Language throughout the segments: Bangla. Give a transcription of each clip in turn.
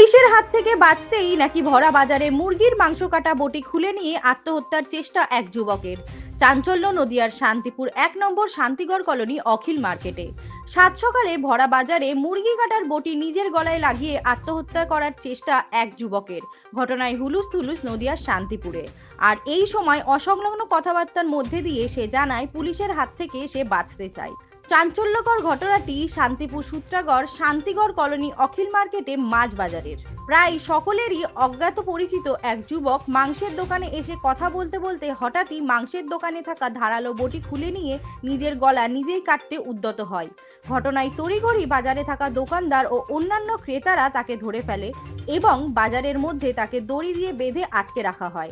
পুলিশের হাত থেকে বাঁচতেই নাকি ভরা বাজারে মুরগির মাংস কাটা বটি খুলে নিয়ে আত্মহত্যার চেষ্টা এক যুবকের। চাঞ্চল্য নদিয়ার শান্তিপুর 1 নম্বর শান্তিগড় কলোনি অখিল মার্কেটে। সাত সকালে ভরা বাজারে মুরগি কাটার বটি নিজের গলায় লাগিয়ে আত্মহত্যা করার চেষ্টা এক যুবকের। ঘটনায় হুলুস থুলুস নদিয়ার শান্তিপুরে। আর এই সময় অসংলগ্ন কথাবার্তার মধ্যে দিয়ে সে জানায় পুলিশের হাত থেকে সে বাঁচতে চায়। চাঞ্চল্যকর ঘটনাটি শান্তিপুর সূত্রাগড় শান্তিগড় কলোনি অখিল মার্কেটে মাছ বাজারের। প্রায় সকলেরই অজ্ঞাত পরিচিত এক যুবক মাংসের দোকানে এসে কথা বলতে বলতে হঠাৎই মাংসের দোকানে থাকা ধারালো বটি খুলে নিয়ে নিজের গলা নিজেই কাটতে উদ্যত হয়। ঘটনায় তড়িঘড়ি বাজারে থাকা দোকানদার ও অন্যান্য ক্রেতারা তাকে ধরে ফেলে এবং বাজারের মধ্যে তাকে দড়ি দিয়ে বেঁধে আটকে রাখা হয়।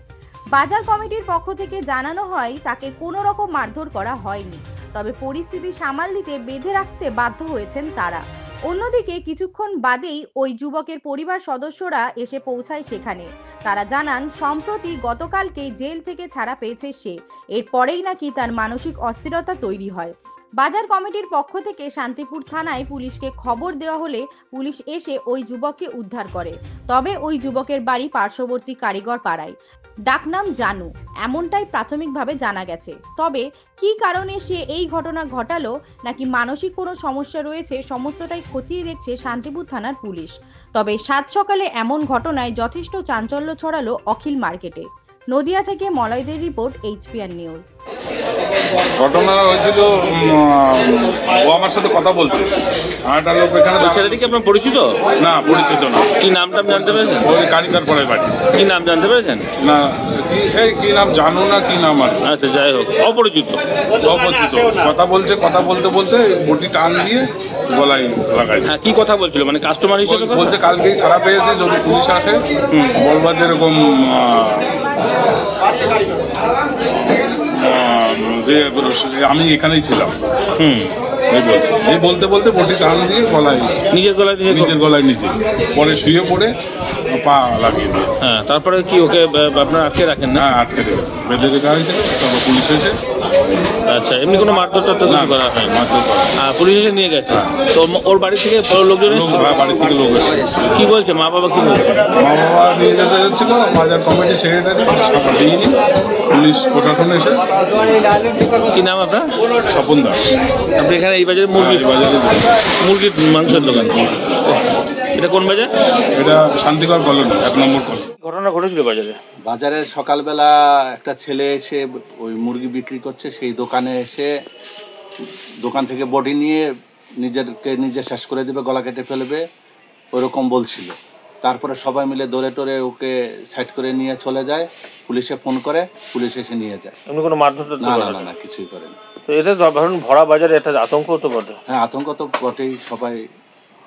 বাজার কমিটির পক্ষ থেকে জানানো হয় তাকে কোনো রকম মারধর করা হয়নি, তবে পরিস্থিতি সামাল দিতে বেঁধে রাখতে বাধ্য হয়েছেন তারা। অন্যদিকে কিছুক্ষণ বাদেই ওই যুবকের পরিবার সদস্যরা এসে পৌঁছায় সেখানে। তারা জানান সম্প্রতি গতকালকেই জেল থেকে ছাড়া পেয়েছে সে। এরপরেই নাকি তার মানসিক অস্থিরতা তৈরি হয়। বাজার কমিটির পক্ষ থেকে শান্তিপুর থানায় পুলিশকে খবর দেওয়া হলে পুলিশ এসে ওই যুবককে উদ্ধার করে। তবে ওই যুবকের বাড়ি পার্শ্ববর্তী কারিগর পাড়ায়। ডাকনাম জানু, এমনটাই প্রাথমিকভাবে জানা গেছে। তবে কি কারণে সে এই ঘটনা ঘটালো নাকি মানসিক কোনো সমস্যা রয়েছে সমস্তটাই খতিয়ে দেখছে শান্তিপুর থানার পুলিশ। তবে সাত সকালে এমন ঘটনায় যথেষ্ট চাঞ্চল্য ছড়ালো অখিল মার্কেটে। নদিয়া থেকে মলয়দের রিপোর্ট, HPR নিউজ। ঘটনা হয়েছিল, ও আমার সাথে কথা বলছে, একটা লোক এখানে। ছেলেটিকে আপনার পরিচিত? না, পরিচিত না। কি নামটা জানতে পেরেছেন? ওই কারিগর পড়ে বাড়ি। কি নাম জানতে পেরেছেন? না, কি নাম জানো না, কি নাম আর। আচ্ছা, যাই হোক, অপরিচিত। কথা বলছে, কথা বলতে বলতে বটি টান দিয়ে গলায় লাগাইছে। হ্যাঁ, কি কথা বলছিল? মানে কাস্টমার হিসেবে বলছে কালকেই ছাড়া পেয়েছে, যদি পুলিশ আসে বলবা যেরকম যে আমি এখানেই ছিলাম। এই বলতে বলতে বটি টান দিয়ে গলায়, নিজের গলায় নিজে পরে শুয়ে পড়ে পা লাগিয়ে দিয়েছে। হ্যাঁ, তারপরে কি ওকে আপনারা আটকে রাখেন? না, আটকে রেখেছে, বেঁধে রেখা হয়েছে। তারপর পুলিশ এসে। আচ্ছা, এমনি কোনো মারধর টারধর করা হয়? পুলিশ এসে নিয়ে গেছে। তো ওর বাড়ি থেকে লোকজন এসেছে? বাড়ি থেকে লোক এসেছে। কি বলছে মা বাবা? কি বলছে? মা বাবা নিয়ে যেতে যাচ্ছিল, বাজার কমিটি সেক্রেটারি দিইনি, পুলিশ প্রশাসন এসে। কি নাম আপনার? স্বপন দাস। আপনি এখানে এই বাজারে মুরগির মাংসের দোকান? এটা কোন বাজার? এটা শান্তিগড় কলোনি, 1 নম্বর কলোনি। ঘটনা ঘটেছিল বাজারে সকালবেলা একটা ছেলে এসে ওই মুরগি বিক্রি করছে, সেই দোকানে এসে দোকান থেকে বডি নিয়ে নিজে শেষ করে দেবে, গলা কেটে ফেলবে, ওইরকম বলছিল। তারপরে সবাই মিলে দৌড়ে টোরে ওকে সাইড করে নিয়ে চলে যায়। পুলিশে ফোন করে, পুলিশ এসে নিয়ে যায়। কোনো মারধর? না, কিছুই করেনি। তো এটা ধরুন ভরা বাজারে একটা আতঙ্ক তো বটে। হ্যাঁ, আতঙ্ক তো বটেই, সবাই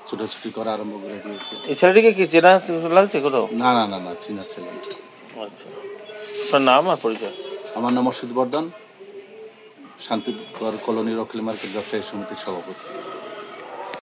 ছুটাছুটি করা আরম্ভ করে দিয়েছে। এই ছেলেটিকে কি চেনা লাগছে কোথাও? না, চিনা ছেলে। আচ্ছা, আপনার নাম আর পরিচয়? আমার নাম অসিত বর্ধন, শান্তিগড় কলোনির অখিল মার্কেট ব্যবসায়ী সমিতির সভাপতি।